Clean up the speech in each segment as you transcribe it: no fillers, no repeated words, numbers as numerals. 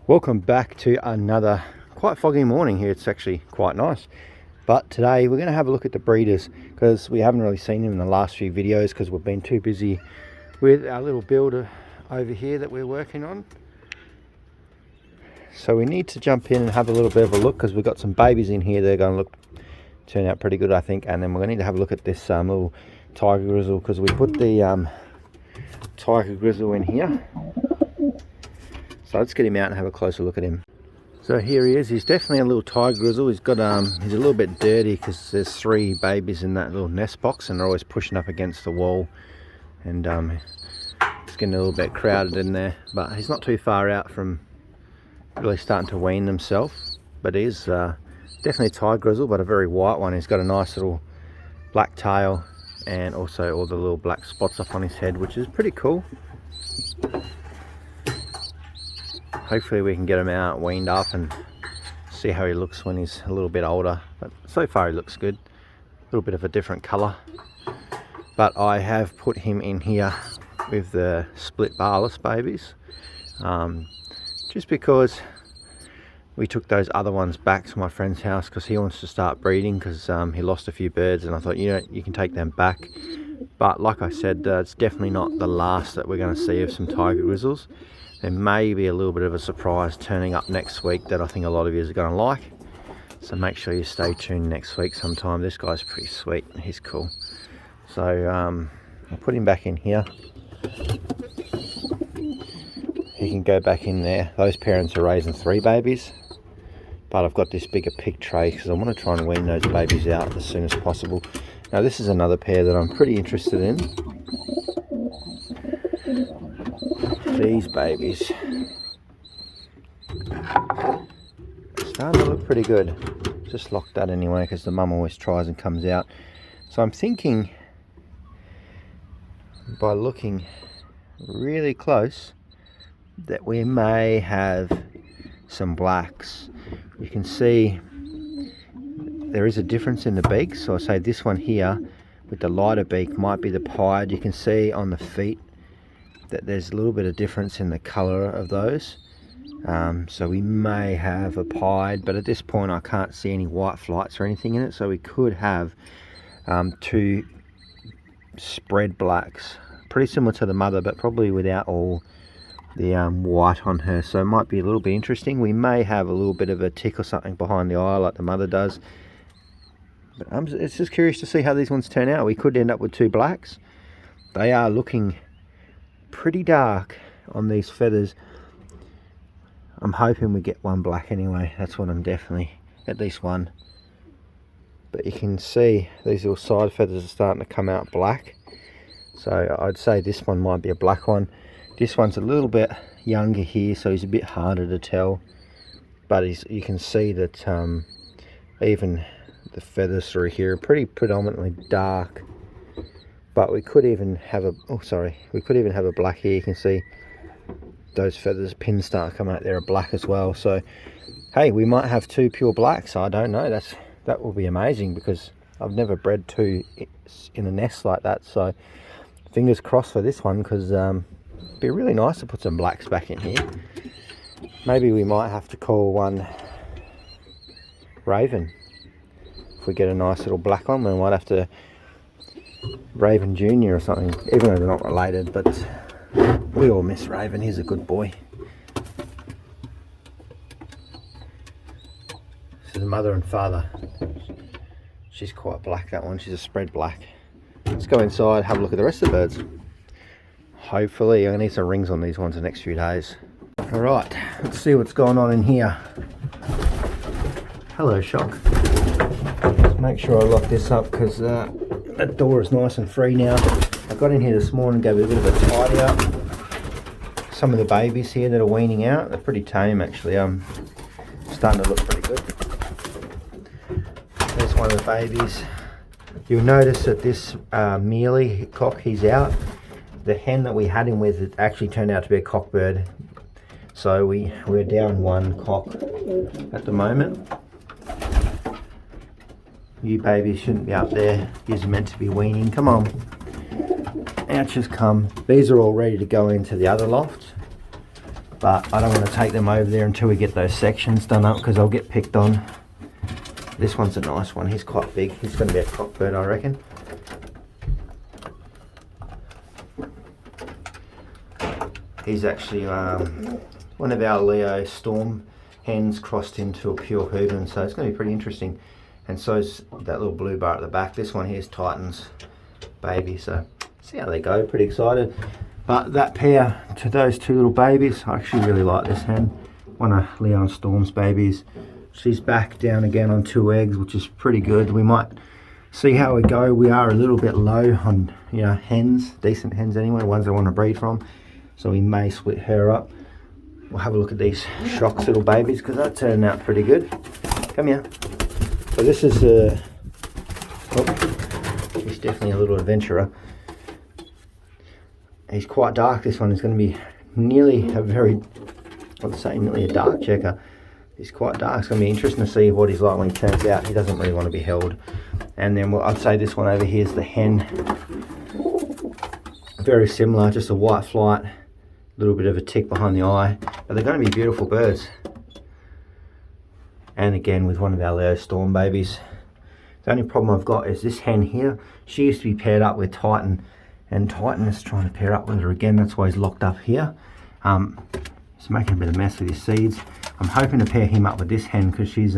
Welcome back to another quite foggy morning here. It's actually quite nice, but today we're going to have a look at the breeders because we haven't really seen them in the last few videos because we've been too busy with our little builder over here that we're working on. So we need to jump in and have a little bit of a look because we've got some babies in here. They're going to turn out pretty good, I think. And then we're going to need to have a look at this little tiger grizzle because we put the tiger grizzle in here. So let's get him out and have a closer look at him. So here he is. He's definitely a little tiger grizzle. He's got he's a little bit dirty because there's 3 babies in that little nest box and they're always pushing up against the wall, and it's getting a little bit crowded in there. But he's not too far out from really starting to wean himself. But he is definitely a tiger grizzle, but a very white one. He's got a nice little black tail and also all the little black spots up on his head, which is pretty cool. Hopefully we can get him out, weaned up, and see how he looks when he's a little bit older. But so far he looks good. A little bit of a different colour. But I have put him in here with the split barless babies. Just because we took those other ones back to my friend's house because he wants to start breeding because he lost a few birds, and I thought, you know, you can take them back. But like I said, it's definitely not the last that we're going to see of some tiger grizzles. There may be a little bit of a surprise turning up next week that I think a lot of you are going to like. So make sure you stay tuned next week sometime. This guy's pretty sweet. He's cool. So I'll put him back in here. He can go back in there. Those parents are raising 3 babies. But I've got this bigger pig tray because I want to try and wean those babies out as soon as possible. Now this is another pair that I'm pretty interested in. These babies starting to look pretty good. Just locked that anyway because the mum always tries and comes out. So I'm thinking by looking really close that we may have some blacks. You can see there is a difference in the beaks. So I say this one here with the lighter beak might be the pied. You can see on the feet that there's a little bit of difference in the color of those. So we may have a pied, but at this point I can't see any white flights or anything in it, so we could have 2 spread blacks, pretty similar to the mother but probably without all the white on her. So it might be a little bit interesting. We may have a little bit of a tick or something behind the eye like the mother does, but it's just curious to see how these ones turn out. We could end up with 2 blacks. They are looking pretty dark on these feathers. I'm hoping we get 1 black anyway. That's what I'm definitely, at least 1. But you can see these little side feathers are starting to come out black. So I'd say this one might be a black one. This one's a little bit younger here, so he's a bit harder to tell. But you can see that even the feathers through here are pretty predominantly dark. But we could even have a, we could even have a black here. You can see those feathers, pins start coming out there are black as well. So, hey, we might have 2 pure blacks. I don't know. That will be amazing because I've never bred 2 in a nest like that. So, fingers crossed for this one because it'd be really nice to put some blacks back in here. Maybe we might have to call one Raven. If we get a nice little black one, we might have to Raven Junior or something, even though they're not related, but we all miss Raven. He's a good boy. This is mother and father. She's quite black, that one. She's a spread black. Let's go inside, have a look at the rest of the birds. Hopefully, I'm gonna need some rings on these ones the next few days. All right, let's see what's going on in here. Hello, Shock. Let's make sure I lock this up because that door is nice and free now. I got in here this morning, gave it a bit of a tidy up. Some of the babies here that are weaning out, they're pretty tame actually. Starting to look pretty good. There's one of the babies. You'll notice that this mealy cock, he's out. The hen that we had him with, it actually turned out to be a cockbird. So we're down 1 cock at the moment. You babies shouldn't be up there. You're meant to be weaning. Come on. Ouches come. These are all ready to go into the other loft. but I don't want to take them over there until we get those sections done up, because I'll get picked on. This one's a nice one. He's quite big. He's going to be a cockbird, I reckon. He's actually one of our Leo storm hens crossed into a pure Pigeon, so it's going to be pretty interesting. And so's that little blue bar at the back. This one here is Titan's baby, so see how they go. Pretty excited. But that pair to those two little babies, I actually really like this hen. One of Leon Storm's babies. She's back down again on 2 eggs, which is pretty good. We might see how we go. We are a little bit low on, you know, hens, decent hens anyway, ones I want to breed from. So we may split her up. We'll have a look at these Shocks little babies, because that turned out pretty good. Come here. So this is he's definitely a little adventurer. He's quite dark. This one is going to be nearly a nearly a dark checker. He's quite dark. It's going to be interesting to see what he's like when he turns out. He doesn't really want to be held. And then I'd say this one over here is the hen. Very similar, just a white flight, a little bit of a tick behind the eye. But they're going to be beautiful birds. And again, with one of our Leo Storm babies. The only problem I've got is this hen here. She used to be paired up with Titan, and Titan is trying to pair up with her again. That's why he's locked up here. He's making a bit of a mess with his seeds. I'm hoping to pair him up with this hen, because she's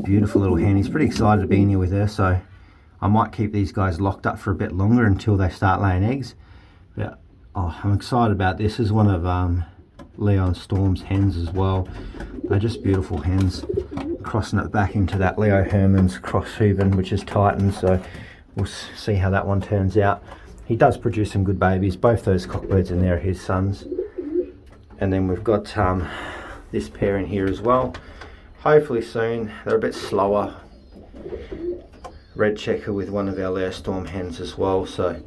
beautiful little hen. He's pretty excited to be in here with her, so I might keep these guys locked up for a bit longer until they start laying eggs. But I'm excited about this. This is one of Leon Storm's hens as well. They're just beautiful hens. Crossing it back into that Leo Herman's cross Hooven, which is Titan, so we'll see how that one turns out. He does produce some good babies. Both those cockbirds in there are his sons. And then we've got this pair in here as well. Hopefully soon. They're a bit slower. Red checker with one of our Leo Storm hens as well, so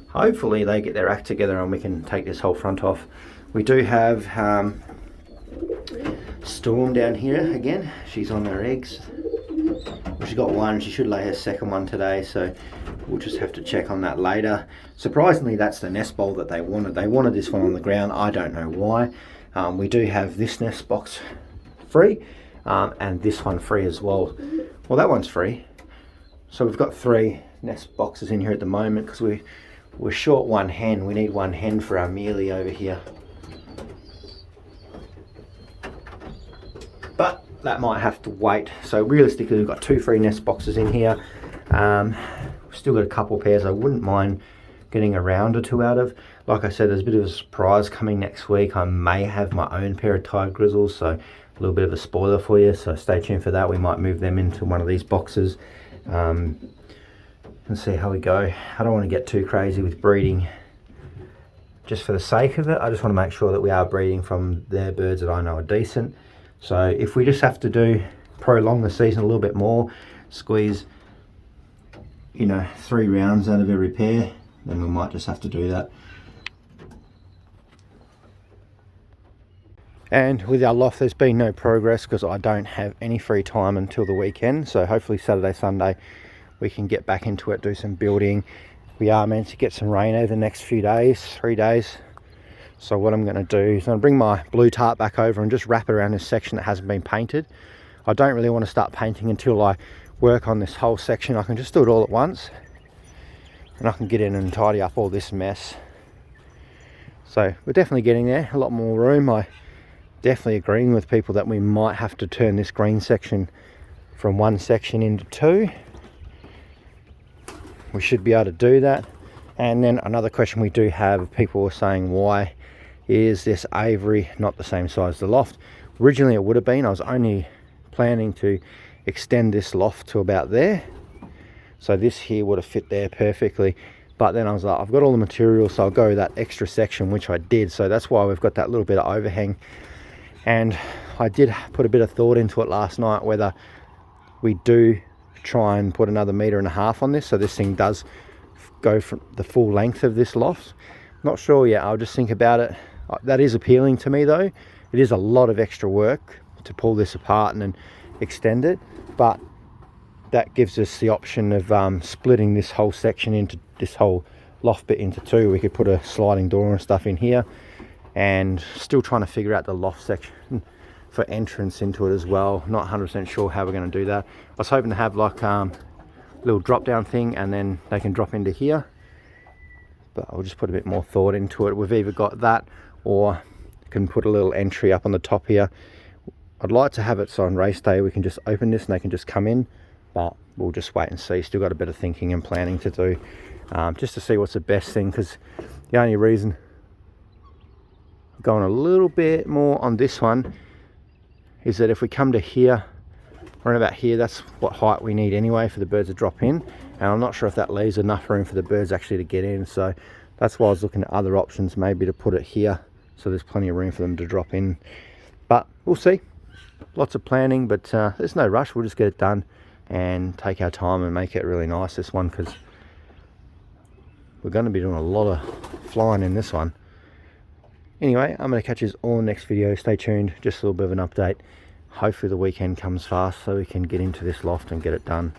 hopefully they get their act together and we can take this whole front off. We do have Storm down here again. She's on her eggs. She's got one. She should lay her second one today, so we'll just have to check on that later. Surprisingly, that's the nest bowl that they wanted. They wanted this one on the ground. I don't know why. We do have this nest box free, and this one free as well. Well, that one's free. So we've got 3 nest boxes in here at the moment, because we're short one hen. We need one hen for our mealy over here. But that might have to wait. So realistically, we've got 2 free nest boxes in here. We've still got a couple pairs I wouldn't mind getting a round or 2 out of. Like I said, there's a bit of a surprise coming next week. I may have my own pair of Tiger Grizzles, so a little bit of a spoiler for you, so stay tuned for that. We might move them into one of these boxes and see how we go. I don't want to get too crazy with breeding just for the sake of it. I just want to make sure that we are breeding from their birds that I know are decent. So if we just have to prolong the season a little bit more, squeeze, you know, 3 rounds out of every pair, then we might just have to do that. And with our loft, there's been no progress because I don't have any free time until the weekend. So hopefully Saturday, Sunday, we can get back into it, do some building. We are meant to get some rain over the next few days, 3 days. So what I'm going to do is I'm going to bring my blue tarp back over and just wrap it around this section that hasn't been painted. I don't really want to start painting until I work on this whole section. I can just do it all at once, and I can get in and tidy up all this mess. So we're definitely getting there, a lot more room. I definitely agreeing with people that we might have to turn this green section from 1 section into 2. We should be able to do that. And then another question we do have, people were saying, why is this aviary not the same size as the loft? Originally it would have been. I was only planning to extend this loft to about there, so this here would have fit there perfectly. But then I was like, I've got all the material, so I'll go that extra section, which I did. So that's why we've got that little bit of overhang. And I did put a bit of thought into it last night, whether we do try and put another 1.5 meters on this, so this thing does go from the full length of this loft. Not sure yet. I'll just think about it. That is appealing to me though. It is a lot of extra work to pull this apart and then extend it, but that gives us the option of splitting this whole section into this whole loft bit into 2. We could put a sliding door and stuff in here, and still trying to figure out the loft section for entrance into it as well. Not 100% sure how we're going to do that. I was hoping to have like a little drop down thing and then they can drop into here, but I'll just put a bit more thought into it. We've either got that or can put a little entry up on the top here. I'd like to have it so on race day we can just open this and they can just come in, but we'll just wait and see. Still got a bit of thinking and planning to do, just to see what's the best thing, because the only reason I'm going a little bit more on this one is that if we come to here, around about here, that's what height we need anyway for the birds to drop in, and I'm not sure if that leaves enough room for the birds actually to get in. So that's why I was looking at other options, maybe to put it here so there's plenty of room for them to drop in, but we'll see. Lots of planning, but there's no rush. We'll just get it done and take our time and make it really nice, this one, because we're going to be doing a lot of flying in this one. Anyway, I'm going to catch you all in the next video. Stay tuned, just a little bit of an update. Hopefully the weekend comes fast so we can get into this loft and get it done.